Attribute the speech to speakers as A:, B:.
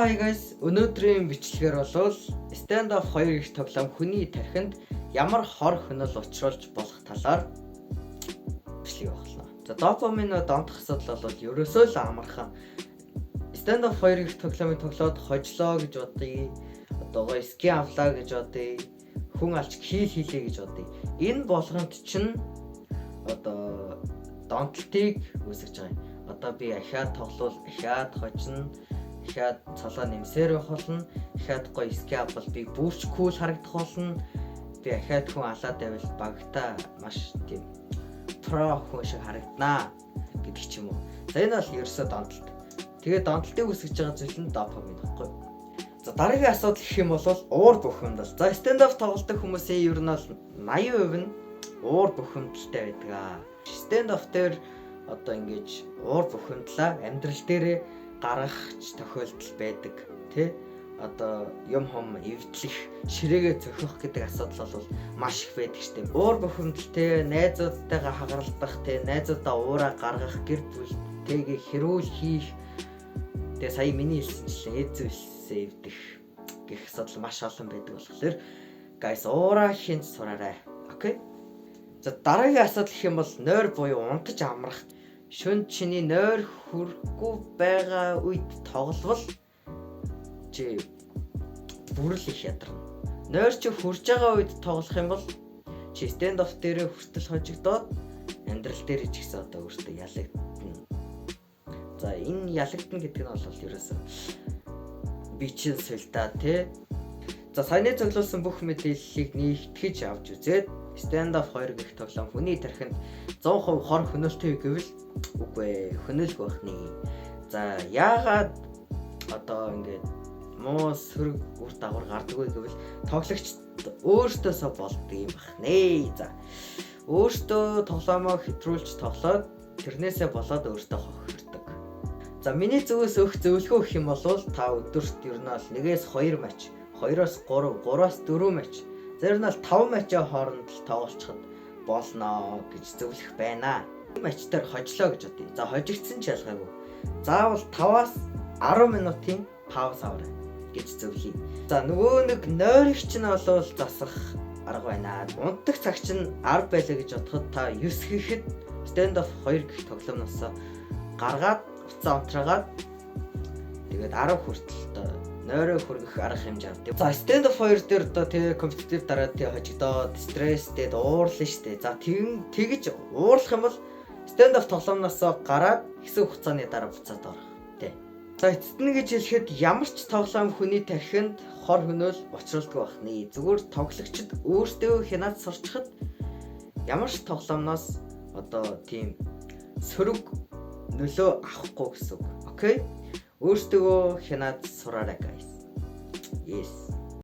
A: Hi guys, өнөөдрийн бичлэгээр бол stand up 2 их тоглоом хүний тархинд ямар хор хөнөөл учруулж болох талаар бичлэг явуулна. За допамин донтох асуудал бол ерөөсөө л амархан. Stand up 2 их тоглоомыг тоглоод хожлоо гэж бодъё. Одоо ски авлаа гэж бодъё. Хүн алж хийлээ гэж бодъё. Энэ болгонд чинь одоо донтолтыг үүсгэж байгаа юм. Одоо би ахаад тоглол ахаад хожно. Ахаад цолоо нэмсээр байх болно. Ахаад гоё ски авбал би бүрч кул харагдах болно. Би ахаад хүн алаад байвал багтаа маш тийм про хүн шиг харагданаа гэдэг ч юм уу. За энэ бол ерөөсөө донтолт. Тэгээд донтолтыг үүсгэж байгаа зүйл нь допамин гэхгүй. За дараагийн асуудал гэх юм бол уур бухимдал. За stand up тоглолтог хүмүүсийн ер нь бол 80% нь уур бухимдалтай байдаг. Stand up дээр одоо ингэж уур бухимдлаа амьдрал дээрээ гаргах тохиолдол байдаг тий. Одоо юм хом эвдлэх, ширээгээ зөхөх гэдэг асуудал бол маш их байдаг штеп. Уур бухимдалтай найзуудтайгаа хагаралдах тий, найзуудаа уураа гаргах, гэр бүлтэйгээ хэрүүл хийх. Тэгээ сая миний хэлсэнчлэн эзүүлсээ эвдэх гэх асуудал маш олон байдаг болохоор guys уураа хинт сураарай. Окей. За дараагийн асуудал гэх юм бол нойр буюу унтаж амрах. Шүн чиний нойр хүрхгүй байгаа үед тоглол чи бүрэл их ядарна. Нойр чи хүрж байгаа үед тоглох юм бол чи stand up дээрээ хүртэл хожигдоод амьдрал дээр ч гэсэн одоо өөртөө ялагдана. За энэ ялагдана гэдэг нь бол ерөөсөө би чинь сэлдаа тий. За саяны цоглуулсан бүх мэдээллийг нэгтгэж авч үзээд stand up 2 гэх тоглоом хүний тархинд 100% хор хөнөөлтэй гэвэл үгүй хөнөөлөх байх нэ. За яагаад одоо ингээд муу сөрөг үр дагавар гардаггүй гэвэл тоглогч өөртөөсөө болдог юм бах нэ. За өөртөө тоглоомоо хэтрүүлж тоглоод тэрнээсээ болоод өөртөө хохирдог. За миний зүгээс өгөх зөвлөгөө гэх юм бол та өдөрт ер нь бол 1-2 матч, 2-3, 3-4 матч, зэрэг нь 5 матчийн хооронд л тоглолцоход болно гэж зөвлөх байна. Матч дээр хожлоо гэж бодъё. За хожигдсан ч ялгаагүй. Заавал 5-аас 10 минутын пауз аваарай гэж зөвлөе. За нөгөө нэг нойрыг чинь болов засах арга байна. Унтдаг цаг чинь 10 байлаа гэж бодоход та 9 хийхэд stand up 2 гэх тоглоомноос гаргаад уцаа унтраагаад тэгээд 10 хүртэл нойроо хүргэх арга хэмжээ авдаг. За stand up 2 дээр одоо тэгээ компетитив дараа тэгээ хожигдоод стресстэй уурлаа штэ. За тэгж уурлах юм бол stand up тоглоомноос гараад хэсэг хугацааны дараа буцаад орох тий. За эцэстэн гэж хэлэхэд ямар ч тоглоом хүний тархинд хор хөнөөл учруулдаг байх нэ. Зүгээр тоглогчид өөртөө хянаад сурчхад ямар ч тоглоомноос одоо тийм сөрөг нөлөө авахгүй гэсэн үг. Окей? Өөртөө хянаад сураарай guys. Yes.